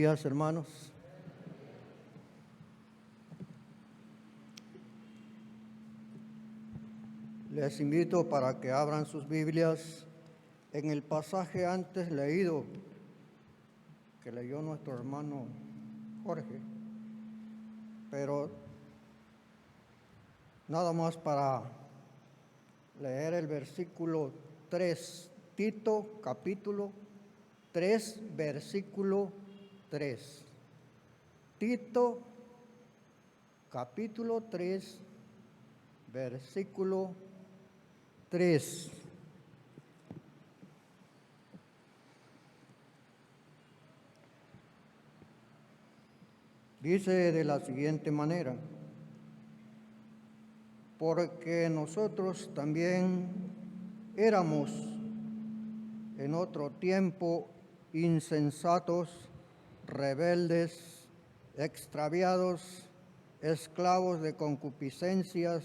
días, hermanos. Les invito para que abran sus Biblias en el pasaje antes leído, que leyó nuestro hermano Jorge, pero nada más para leer el versículo 3, Tito capítulo 3, versículo 3. Tito capítulo 3, versículo 3. Dice de la siguiente manera: porque nosotros también éramos en otro tiempo insensatos, rebeldes, extraviados, esclavos de concupiscencias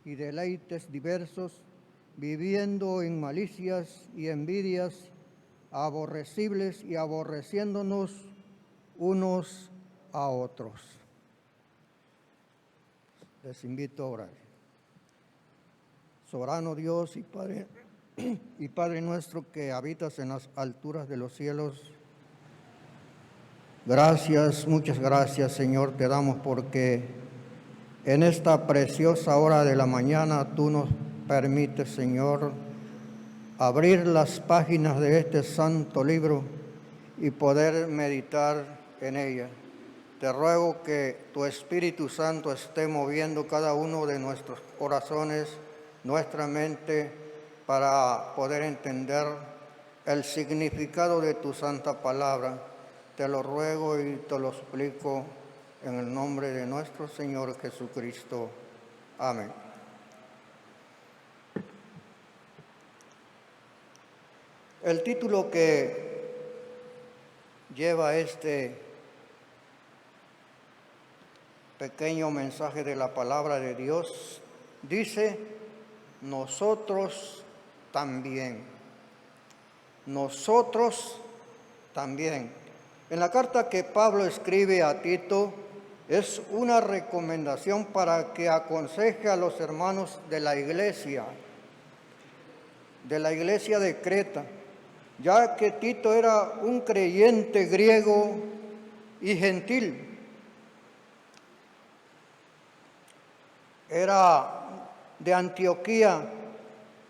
y deleites diversos, viviendo en malicias y envidias, aborrecibles y aborreciéndonos unos a otros. Les invito a orar. Soberano Dios y Padre nuestro que habitas en las alturas de los cielos, gracias, muchas gracias, Señor, te damos porque en esta preciosa hora de la mañana tú nos permites, Señor, abrir las páginas de este santo libro y poder meditar en ella. Te ruego que tu Espíritu Santo esté moviendo cada uno de nuestros corazones, nuestra mente, para poder entender el significado de tu santa palabra. Te lo ruego y te lo suplico en el nombre de nuestro Señor Jesucristo. Amén. El título que lleva este pequeño mensaje de la palabra de Dios dice: nosotros también. Nosotros también. En la carta que Pablo escribe a Tito es una recomendación para que aconseje a los hermanos de la iglesia de Creta, ya que Tito era un creyente griego y gentil. Era de Antioquía,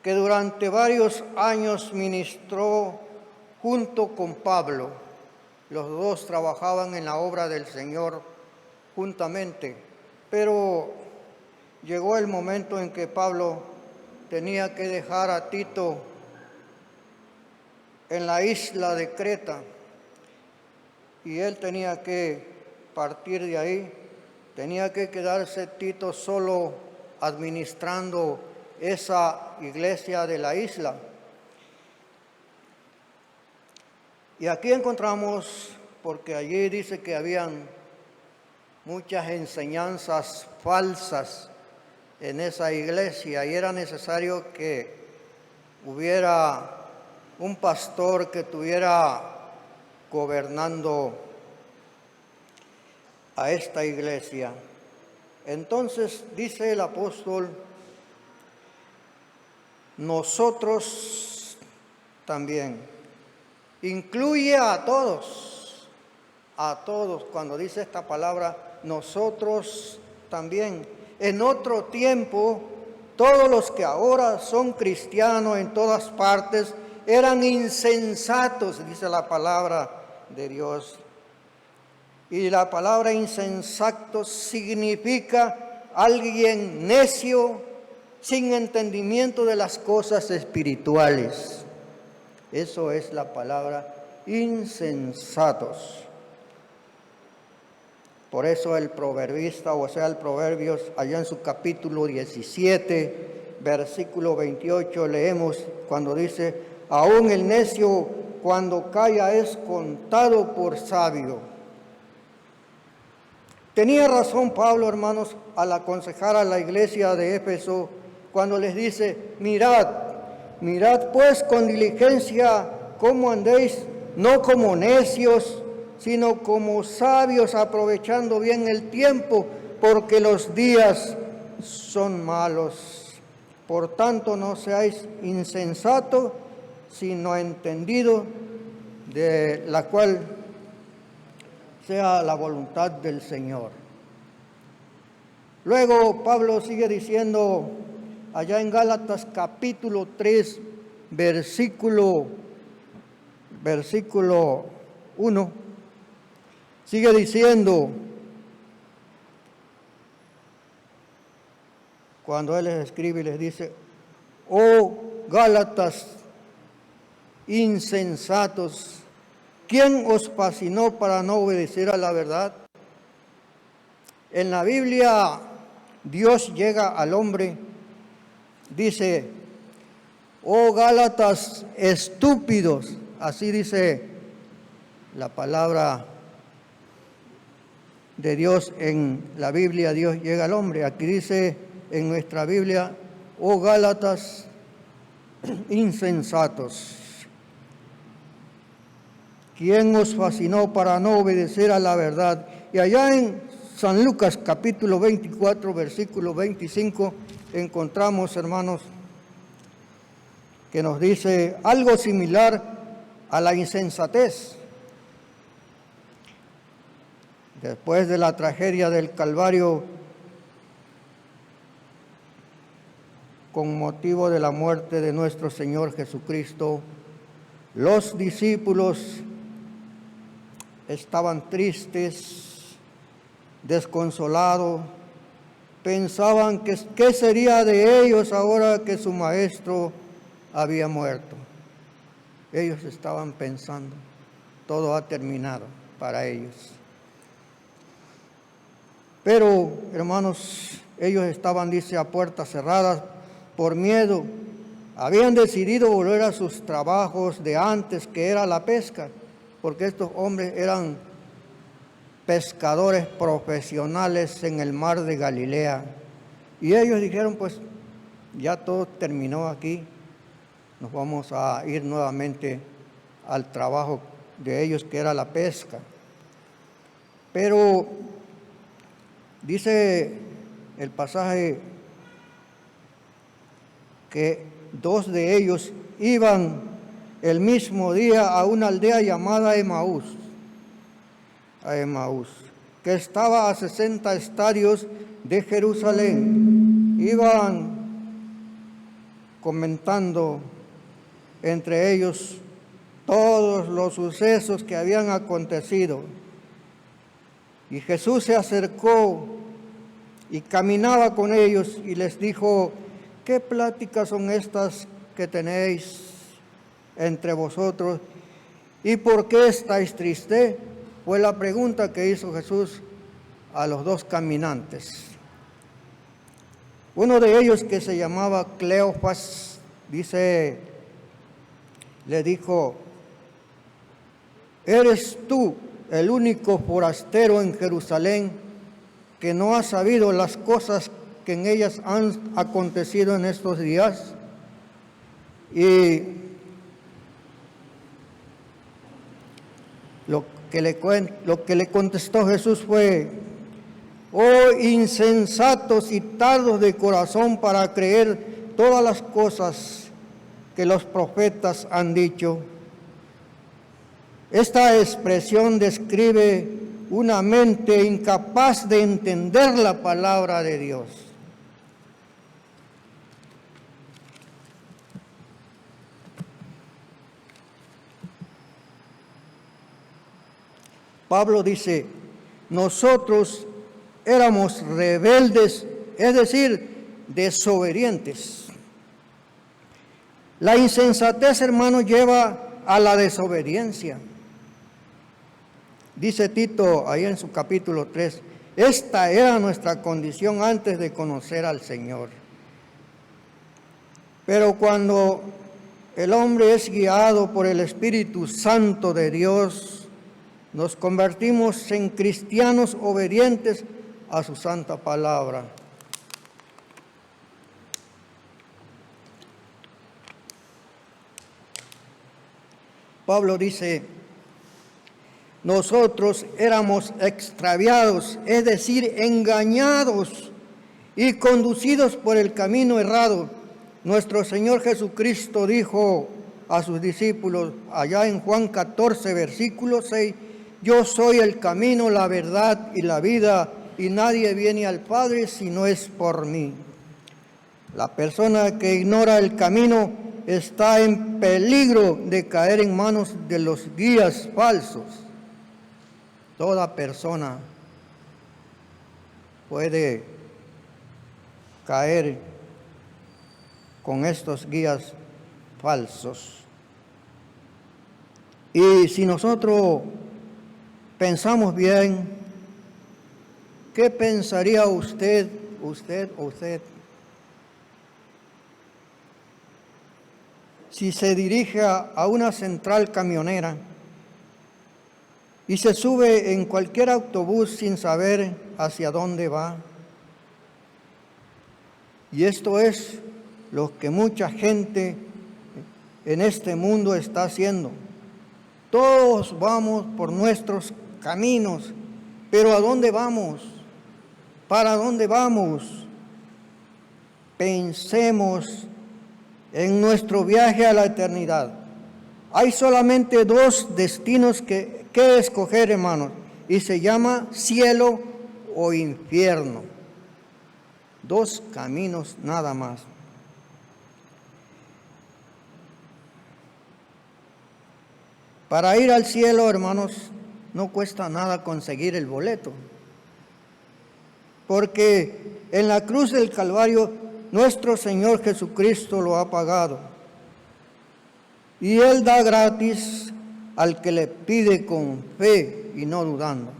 que durante varios años ministró junto con Pablo. Los dos trabajaban en la obra del Señor juntamente, pero llegó el momento en que Pablo tenía que dejar a Tito en la isla de Creta y él tenía que partir de ahí. Tenía que quedarse Tito solo administrando esa iglesia de la isla. Y aquí encontramos, porque allí dice que habían muchas enseñanzas falsas en esa iglesia y era necesario que hubiera un pastor que estuviera gobernando a esta iglesia. Entonces dice el apóstol: nosotros también. Incluye a todos, cuando dice esta palabra, nosotros también. En otro tiempo, todos los que ahora son cristianos en todas partes eran insensatos, dice la palabra de Dios. Y la palabra insensato significa alguien necio, sin entendimiento de las cosas espirituales. Eso es la palabra insensatos. Por eso el proverbista, o sea, el Proverbios, allá en su capítulo 17, versículo 28, leemos cuando dice: aún el necio cuando calla es contado por sabio. Tenía razón Pablo, hermanos, al aconsejar a la iglesia de Éfeso cuando les dice: mirad pues con diligencia cómo andéis no como necios, sino como sabios, aprovechando bien el tiempo, porque los días son malos. Por tanto, no seáis insensatos, sino entendidos, de la cual sea la voluntad del Señor. Luego Pablo sigue diciendo allá en Gálatas capítulo 3, versículo 1, sigue diciendo, cuando él les escribe y les dice: oh Gálatas insensatos, ¿quién os fascinó para no obedecer a la verdad? En la Biblia, Dios llega al hombre, dice: oh Gálatas estúpidos, así dice la palabra de Dios en la Biblia. Dios llega al hombre. Aquí dice en nuestra Biblia: oh Gálatas insensatos, ¿quién os fascinó para no obedecer a la verdad? Y allá en San Lucas capítulo 24, versículo 25, encontramos, hermanos, que nos dice algo similar a la insensatez. Después de la tragedia del Calvario, con motivo de la muerte de nuestro Señor Jesucristo, los discípulos estaban tristes, desconsolados, pensaban que qué sería de ellos ahora que su maestro había muerto. Ellos estaban pensando, todo ha terminado para ellos. Pero, hermanos, ellos estaban, dice, a puertas cerradas por miedo. Habían decidido volver a sus trabajos de antes, que era la pesca, porque estos hombres eran pescadores profesionales en el mar de Galilea. Y ellos dijeron, pues ya todo terminó aquí, nos vamos a ir nuevamente al trabajo de ellos, que era la pesca. Pero dice el pasaje que dos de ellos iban el mismo día a una aldea llamada Emaús, que estaba a 60 estadios de Jerusalén. Iban comentando entre ellos todos los sucesos que habían acontecido. Y Jesús se acercó y caminaba con ellos y les dijo: ¿qué pláticas son estas que tenéis entre vosotros? ¿Y por qué estáis tristes? Fue la pregunta que hizo Jesús a los dos caminantes. Uno de ellos, que se llamaba Cleofas, le dijo: ¿eres tú el único forastero en Jerusalén que no ha sabido las cosas que en ellas han acontecido en estos días? Y lo que le contestó Jesús fue: oh insensatos y tardos de corazón para creer todas las cosas que los profetas han dicho. Esta expresión describe una mente incapaz de entender la palabra de Dios. Pablo dice: nosotros éramos rebeldes, es decir, desobedientes. La insensatez, hermanos, lleva a la desobediencia. Dice Tito, ahí en su capítulo 3, esta era nuestra condición antes de conocer al Señor. Pero cuando el hombre es guiado por el Espíritu Santo de Dios, nos convertimos en cristianos obedientes a su santa palabra. Pablo dice nosotros éramos extraviados, es decir, engañados y conducidos por el camino errado. Nuestro Señor Jesucristo dijo a sus discípulos, allá en Juan 14, versículo 6, yo soy el camino, la verdad y la vida, y nadie viene al Padre si no es por mí. La persona que ignora el camino está en peligro de caer en manos de los guías falsos. Toda persona puede caer con estos guías falsos. Y si nosotros pensamos bien, ¿qué pensaría usted si se dirige a una central camionera y se sube en cualquier autobús sin saber hacia dónde va? Y esto es lo que mucha gente en este mundo está haciendo. Todos vamos por nuestros caminos, pero ¿a dónde vamos? ¿Para dónde vamos? Pensemos en nuestro viaje a la eternidad. Hay solamente dos destinos que escoger, hermanos, y se llama cielo o infierno. Dos caminos nada más. Para ir al cielo, hermanos, no cuesta nada conseguir el boleto, porque en la cruz del Calvario nuestro Señor Jesucristo lo ha pagado, y Él da gratis al que le pide con fe y no dudando.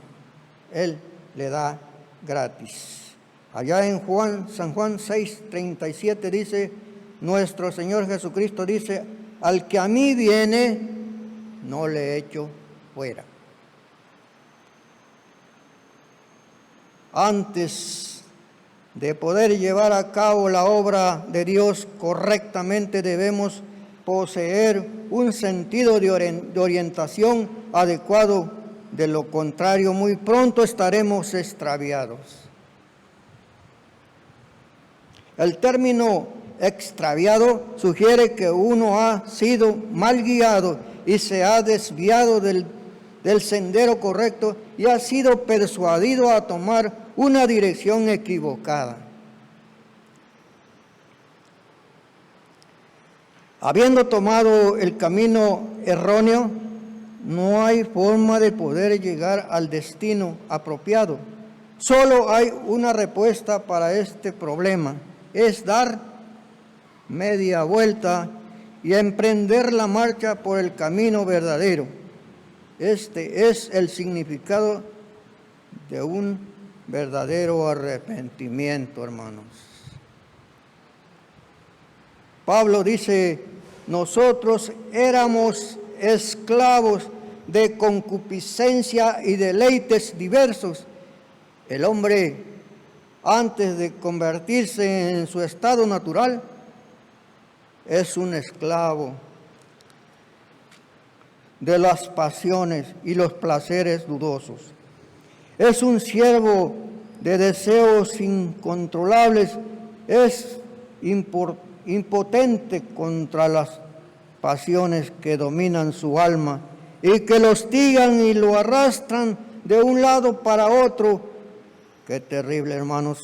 Él le da gratis. Allá en San Juan 6:37 dice, nuestro Señor Jesucristo dice, al que a mí viene, no le echo fuera. Antes de poder llevar a cabo la obra de Dios correctamente, debemos poseer un sentido de orientación adecuado. De lo contrario, muy pronto estaremos extraviados. El término extraviado sugiere que uno ha sido mal guiado y se ha desviado del sendero correcto y ha sido persuadido a tomar una dirección equivocada. Habiendo tomado el camino erróneo, no hay forma de poder llegar al destino apropiado. Solo hay una respuesta para este problema, es dar media vuelta y emprender la marcha por el camino verdadero. Este es el significado de un verdadero arrepentimiento, hermanos. Pablo dice, nosotros éramos esclavos de concupiscencia y deleites diversos. El hombre, antes de convertirse en su estado natural, es un esclavo de las pasiones y los placeres dudosos. Es un siervo de deseos incontrolables, es impotente contra las pasiones que dominan su alma y que lo hostigan y lo arrastran de un lado para otro. Qué terrible, hermanos,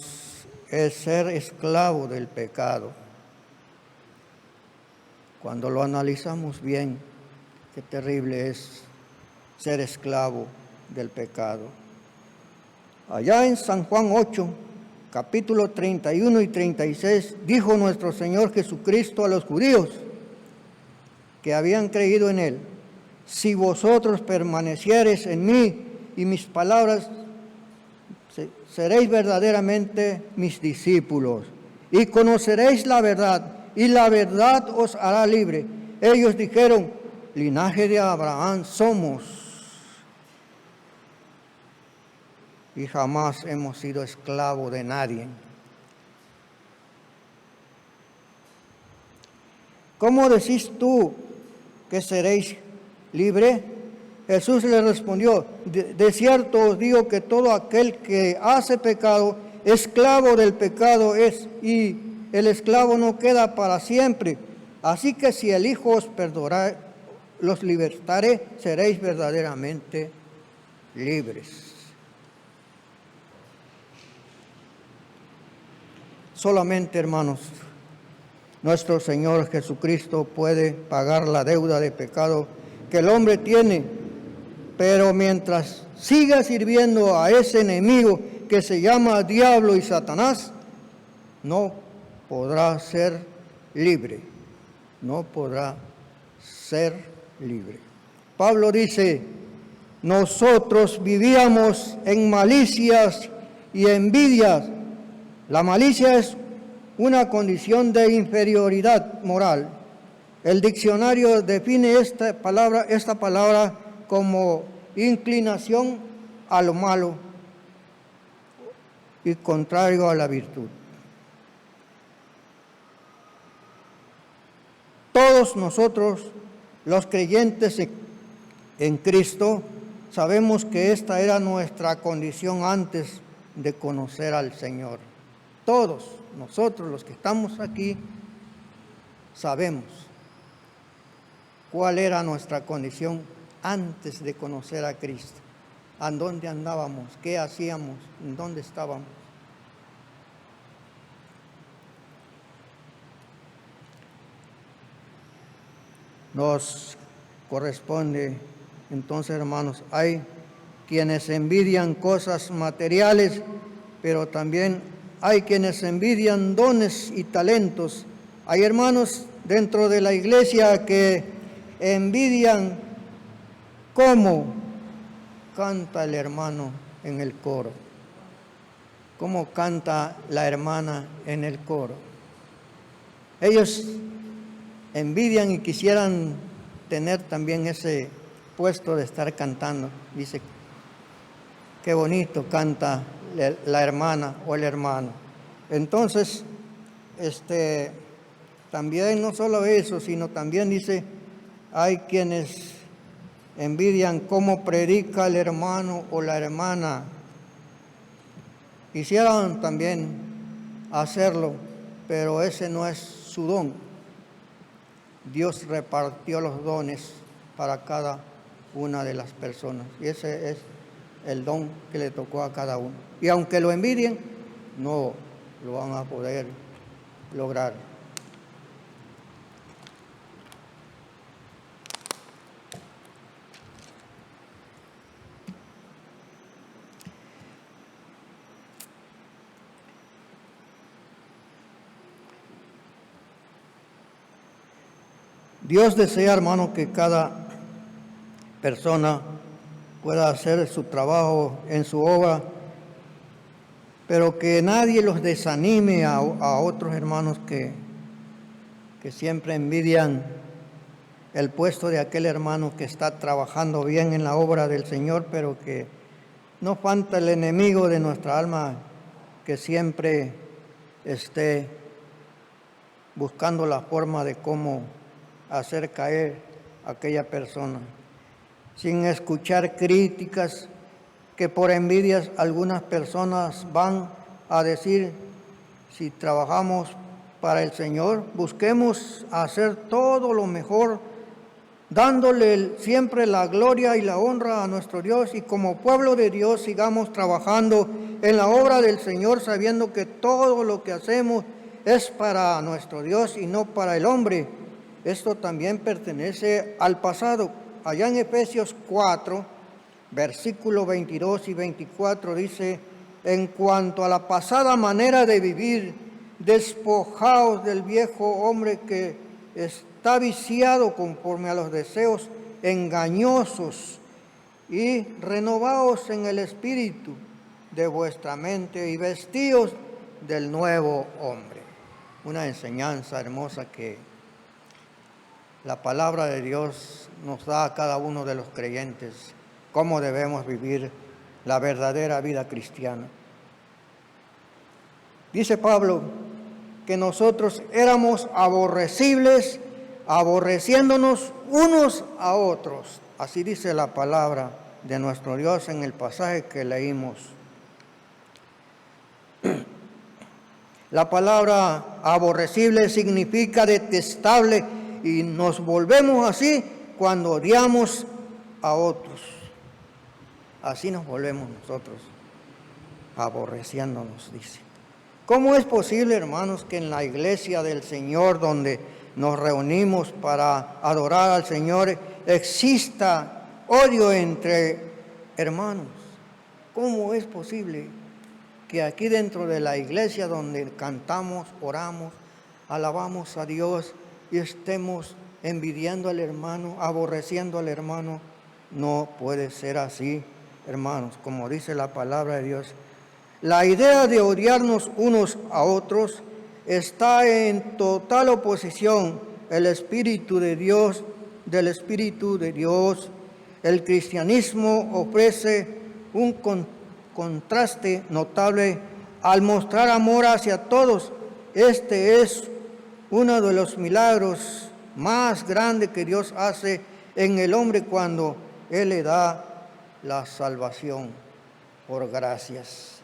es ser esclavo del pecado. Cuando lo analizamos bien, qué terrible es ser esclavo del pecado. Allá en San Juan 8, capítulo 31 y 36, dijo nuestro Señor Jesucristo a los judíos que habían creído en Él, si vosotros permaneciereis en mí y mis palabras, seréis verdaderamente mis discípulos y conoceréis la verdad, y la verdad os hará libre. Ellos dijeron, linaje de Abraham somos, y jamás hemos sido esclavos de nadie. ¿Cómo decís tú que seréis libres? Jesús le respondió, de cierto os digo que todo aquel que hace pecado, esclavo del pecado es, y el esclavo no queda para siempre. Así que si el Hijo os perdonará, los libertaré, seréis verdaderamente libres. Solamente, hermanos, nuestro Señor Jesucristo puede pagar la deuda de pecado que el hombre tiene, pero mientras siga sirviendo a ese enemigo que se llama diablo y Satanás, no podrá ser libre, no podrá ser libre. Pablo dice, nosotros vivíamos en malicias y envidias. La malicia es una condición de inferioridad moral. El diccionario define esta palabra como inclinación a lo malo y contrario a la virtud. Todos nosotros, los creyentes en Cristo, sabemos que esta era nuestra condición antes de conocer al Señor. Todos nosotros, los que estamos aquí, sabemos cuál era nuestra condición antes de conocer a Cristo. ¿A dónde andábamos? ¿Qué hacíamos? ¿En dónde estábamos? Nos corresponde, entonces, hermanos, hay quienes envidian cosas materiales, pero también hay quienes envidian dones y talentos. Hay hermanos dentro de la iglesia que envidian cómo canta el hermano en el coro, cómo canta la hermana en el coro. Ellos envidian y quisieran tener también ese puesto de estar cantando. Dice, qué bonito canta la hermana o el hermano. Entonces, también no solo eso, sino también dice, hay quienes envidian cómo predica el hermano o la hermana. Quisieran también hacerlo, pero ese no es su don. Dios repartió los dones para cada una de las personas y ese es el don que le tocó a cada uno. Y aunque lo envidien, no lo van a poder lograr. Dios desea, hermano, que cada persona pueda hacer su trabajo en su obra, pero que nadie los desanime a otros hermanos que siempre envidian el puesto de aquel hermano que está trabajando bien en la obra del Señor, pero que no falta el enemigo de nuestra alma que siempre esté buscando la forma de cómo hacer caer a aquella persona, sin escuchar críticas que por envidias algunas personas van a decir, si trabajamos para el Señor, busquemos hacer todo lo mejor, dándole siempre la gloria y la honra a nuestro Dios, y como pueblo de Dios sigamos trabajando en la obra del Señor, sabiendo que todo lo que hacemos es para nuestro Dios y no para el hombre. Esto también pertenece al pasado. Allá en Efesios 4, versículos 22 y 24 dice, en cuanto a la pasada manera de vivir, despojaos del viejo hombre que está viciado conforme a los deseos engañosos y renovaos en el espíritu de vuestra mente y vestíos del nuevo hombre. Una enseñanza hermosa que la palabra de Dios nos da a cada uno de los creyentes cómo debemos vivir la verdadera vida cristiana. Dice Pablo que nosotros éramos aborrecibles, aborreciéndonos unos a otros. Así dice la palabra de nuestro Dios en el pasaje que leímos. La palabra aborrecible significa detestable y nos volvemos así cuando odiamos a otros. Así nos volvemos nosotros, aborreciéndonos, dice. ¿Cómo es posible, hermanos, que en la iglesia del Señor, donde nos reunimos para adorar al Señor, exista odio entre hermanos? ¿Cómo es posible que aquí dentro de la iglesia donde cantamos, oramos, alabamos a Dios y estemos envidiando al hermano, aborreciendo al hermano? No puede ser así, hermanos, como dice la palabra de Dios. La idea de odiarnos unos a otros está en total oposición del Espíritu de Dios. El cristianismo ofrece un contraste notable al mostrar amor hacia todos. Este es uno de los milagros más grandes que Dios hace en el hombre cuando Él le da la salvación por gracias.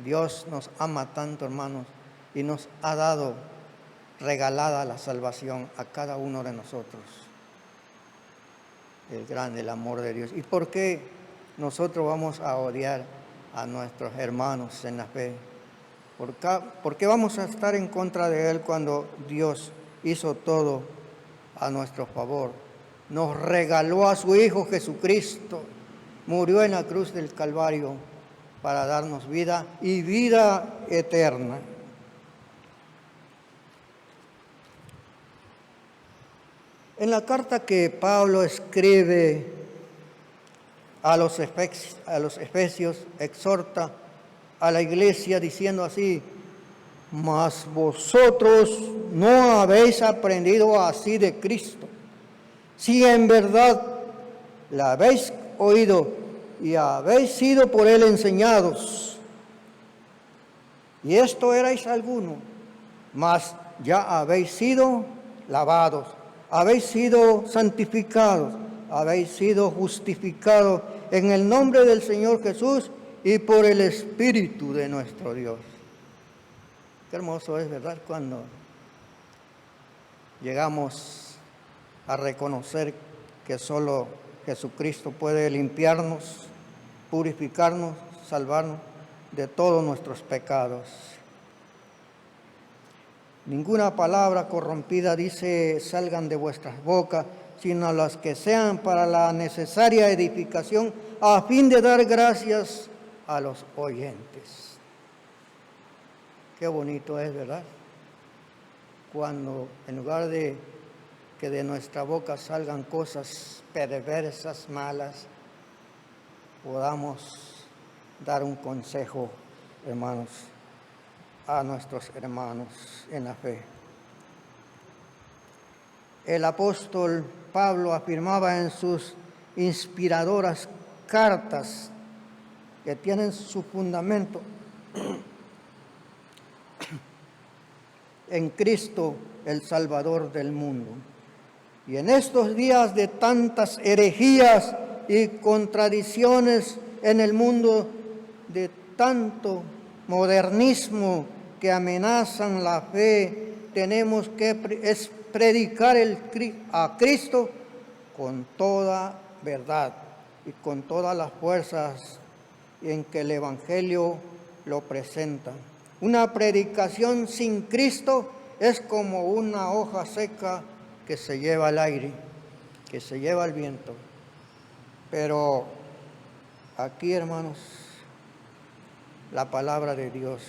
Dios nos ama tanto, hermanos, y nos ha dado regalada la salvación a cada uno de nosotros. El amor de Dios. ¿Y por qué nosotros vamos a odiar a nuestros hermanos en la fe? ¿Por qué vamos a estar en contra de Él cuando Dios hizo todo a nuestro favor? Nos regaló a su Hijo Jesucristo, murió en la cruz del Calvario para darnos vida y vida eterna. En la carta que Pablo escribe a los Efesios, exhorta a la iglesia diciendo así: mas vosotros no habéis aprendido así de Cristo, si en verdad la habéis oído y habéis sido por Él enseñados. Y esto erais alguno, mas ya habéis sido lavados, habéis sido santificados, habéis sido justificados en el nombre del Señor Jesús y por el Espíritu de nuestro Dios. Qué hermoso es, ¿verdad?, cuando llegamos a reconocer que solo Jesucristo puede limpiarnos, purificarnos, salvarnos de todos nuestros pecados. Ninguna palabra corrompida, dice, salgan de vuestras bocas, sino las que sean para la necesaria edificación, a fin de dar gracias a los oyentes. Qué bonito es, ¿verdad?, cuando en lugar de que de nuestra boca salgan cosas perversas, malas, podamos dar un consejo, hermanos, a nuestros hermanos en la fe. El apóstol Pablo afirmaba en sus inspiradoras cartas, que tienen su fundamento en Cristo, el Salvador del mundo. Y en estos días de tantas herejías y contradicciones en el mundo, de tanto modernismo que amenazan la fe, tenemos que predicar a Cristo con toda verdad y con todas las fuerzas en que el Evangelio lo presenta. Una predicación sin Cristo es como una hoja seca que se lleva el aire, que se lleva el viento. Pero aquí, hermanos, la palabra de Dios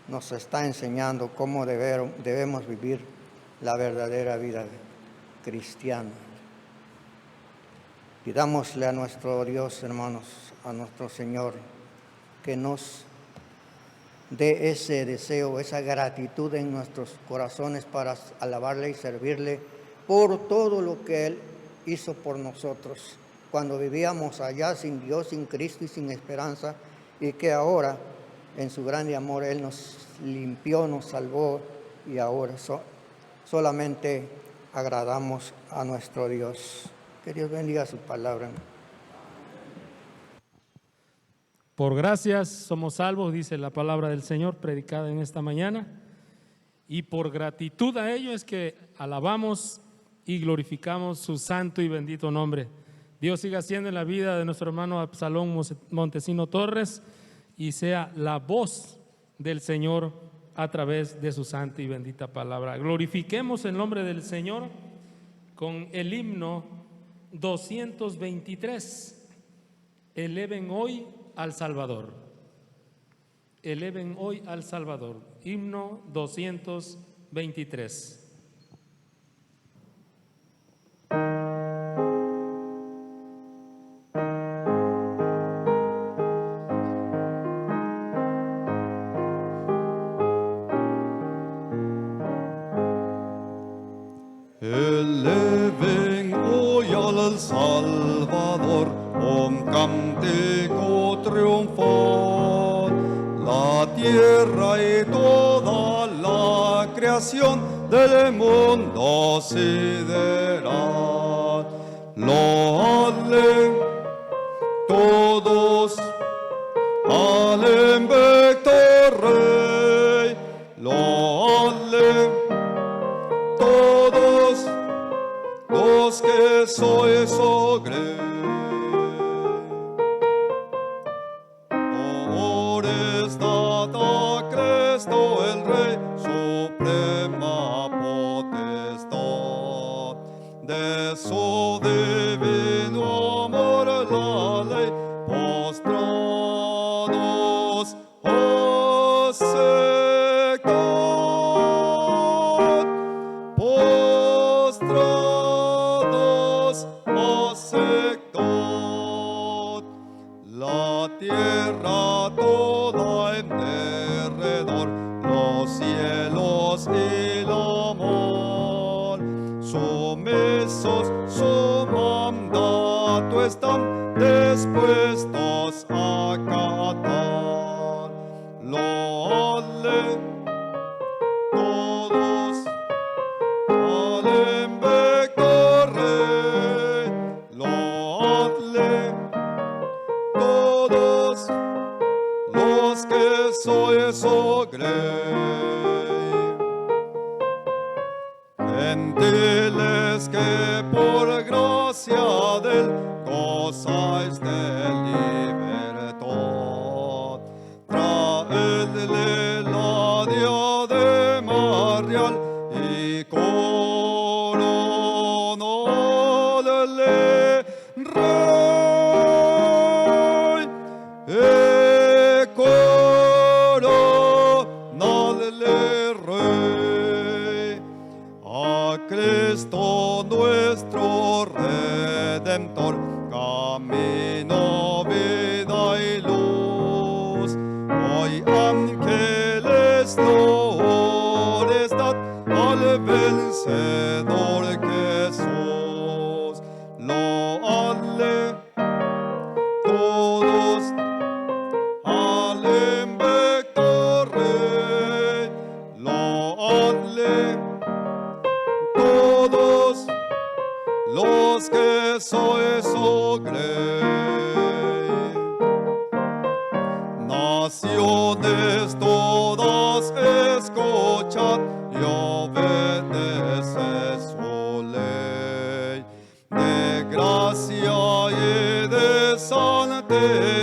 nos está enseñando cómo debemos vivir la verdadera vida cristiana. Pidámosle a nuestro Dios, hermanos, a nuestro Señor, que nos dé ese deseo, esa gratitud en nuestros corazones para alabarle y servirle por todo lo que Él hizo por nosotros cuando vivíamos allá sin Dios, sin Cristo y sin esperanza, y que ahora en su grande amor Él nos limpió, nos salvó, y ahora solamente agradamos a nuestro Dios. Que Dios bendiga su palabra. Por gracias somos salvos, dice la palabra del Señor predicada en esta mañana, y por gratitud a ello es que alabamos y glorificamos su santo y bendito nombre. Dios siga haciendo en la vida de nuestro hermano Absalón Montesino Torres y sea la voz del Señor a través de su santa y bendita palabra. Glorifiquemos el nombre del Señor con el himno 223. Eleven hoy al Salvador. Eleven hoy al Salvador. Himno 223. Eleven hoy al Salvador con cántico triunfal, la tierra y toda la creación del mundo sideral. Loadle todos al invicto Rey, loadle todos los que sois sobre. Honores dad a Cristo el Rey, suprema potestad. De su divino amor la ley, postrados aceptad. Postrados aceptad. La tierra toda en derredor, los cielos y la mar, sumisos su mandato están dispuestos a acatar. Loadle todos al invicto Rey, loadle todos los que sois grey. Gentiles que por gracia del gozáis de libertad, traedle la diadema real y coronadle Rey, coronadle Rey. A Cristo nuestro Redentor, camino, vida y luz. Hoy ángeles flores dad al vencedor Jesús. Loadle todos al invicto Rey, loadle todos los que sois grey. Naciones todas escuchad y obedeced su ley, de gracia y de santidad